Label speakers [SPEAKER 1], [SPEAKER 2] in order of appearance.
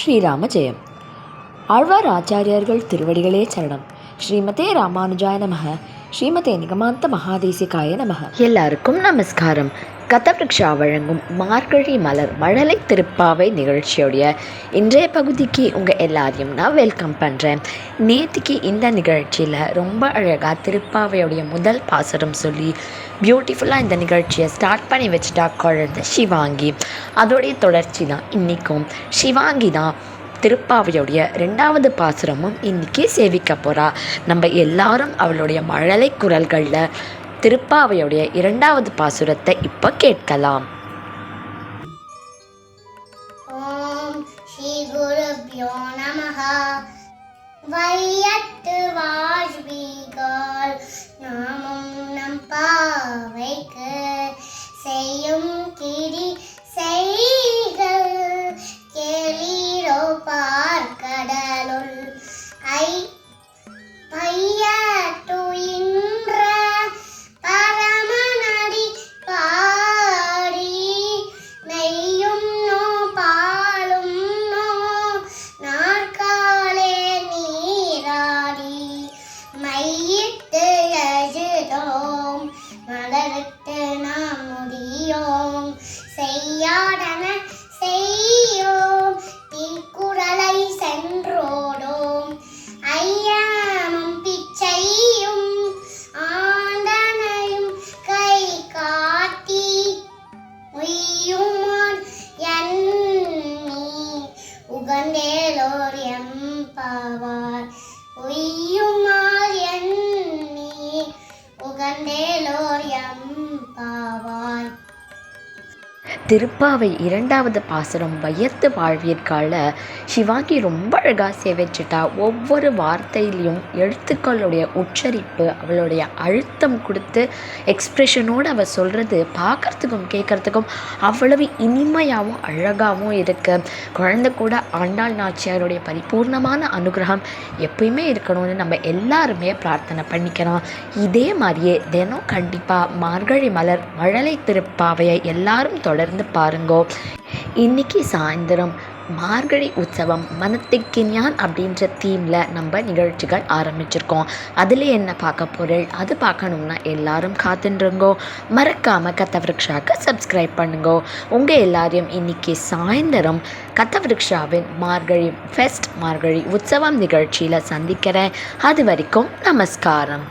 [SPEAKER 1] ஸ்ரீராம ஜெயம். ஆழ்வார் ஆச்சாரியர்கள் திருவடிகளே சரணம். ஸ்ரீமதே ராமானுஜாய நமக. ஸ்ரீமதே நிகமாந்த மகாதேசிகாய நமக. எல்லாருக்கும் நமஸ்காரம். கதவிருக்ஷா வழங்கும் மார்கழி மலர் மழலை திருப்பாவை நிகழ்ச்சியோடைய இன்றைய பகுதிக்கு உங்கள் எல்லாரையும் நான் வெல்கம் பண்ணுறேன். நேற்றுக்கு இந்த நிகழ்ச்சியில் ரொம்ப அழகாக திருப்பாவையோடைய முதல் பாசுரம் சொல்லி பியூட்டிஃபுல்லாக இந்த நிகழ்ச்சியை ஸ்டார்ட் பண்ணி வச்சுட்டா குழந்தை சிவாங்கி. அதோடைய தொடர்ச்சி தான் இன்றைக்கும். சிவாங்கி தான் திருப்பாவையோடைய 2வது பாசுரமும் இன்றைக்கி சேவிக்க போகிறா. நம்ம எல்லாரும் அவளுடைய மழலை குரல்களில் திருப்பாவையோடைய 2வது பாசுரத்தை இப்போ கேட்கலாம்.
[SPEAKER 2] ஓம் ஸ்ரீ குருப்யோ நமஹ. வையத்து வாஜ்பிகள் நாமும் நம் பாவைக்கு செய்யும் கிரி செய்கள் கேளீரோ பார்க்கடலுள் பையட்டு இன்ற பரமநடி பாடி நெய்யும் நோ பாலும் நோ நாற்காலே நீராடி மையிட்டு எழுதோம் மலரிட்டு நாம் முடியோம் செய்யாடன செய்யோம் தீக்குறளை சென்றோடோம் ஐயாமும் பிச்சையும் ஆண்டனையும் கை காட்டி உய்யுமான் எண்ணி உகந்தேலோர் எம்பாவார் உய்யுமார் எண்ணி உகந்தேலோர் எம்பாவார்.
[SPEAKER 1] திருப்பாவை 2வது பாசுரம் வையத்து வாழ்விற்கால சிவாங்கி ரொம்ப அழகாக சேவிச்சிட்டா. ஒவ்வொரு வார்த்தையிலையும் எழுத்துக்களுடைய உச்சரிப்பு, அவளுடைய அழுத்தம் கொடுத்து எக்ஸ்ப்ரெஷனோடு அவள் சொல்கிறது பார்க்குறதுக்கும் கேட்குறதுக்கும் அவ்வளவு இனிமையாகவும் அழகாகவும் இருக்குது. குழந்தை கூட ஆண்டாள் நாச்சியாருடைய பரிபூர்ணமான அனுகிரகம் எப்பயுமே இருக்கணும்னு நம்ம எல்லாருமே பிரார்த்தனை பண்ணிக்கிறோம். இதே மாதிரியே தினம் கண்டிப்பாக மார்கழி மலர் மழலை திருப்பாவையை எல்லாரும் தொடர்ந்து பாருங்கோ. இன்னைக்கு சாயந்தரம் மார்கழி உற்சவம் மனத்திக்கிஞான் அப்படின்ற தீமில் நம்ம நிகழ்ச்சிகள் ஆரம்பிச்சிருக்கோம். அதில் என்ன பார்க்க பொருள் அது பார்க்கணும்னா எல்லாரும் காத்துருங்கோ. மறக்காமல் கதவிருக்ஷாக்கு சப்ஸ்கிரைப் பண்ணுங்கோ. உங்கள் எல்லாரையும் இன்றைக்கி சாயந்தரம் கதவிருக்ஷாவின் மார்கழி ஃபெஸ்ட் மார்கழி உற்சவம் நிகழ்ச்சியில் சந்திக்கிறேன். அது வரைக்கும் நமஸ்காரம்.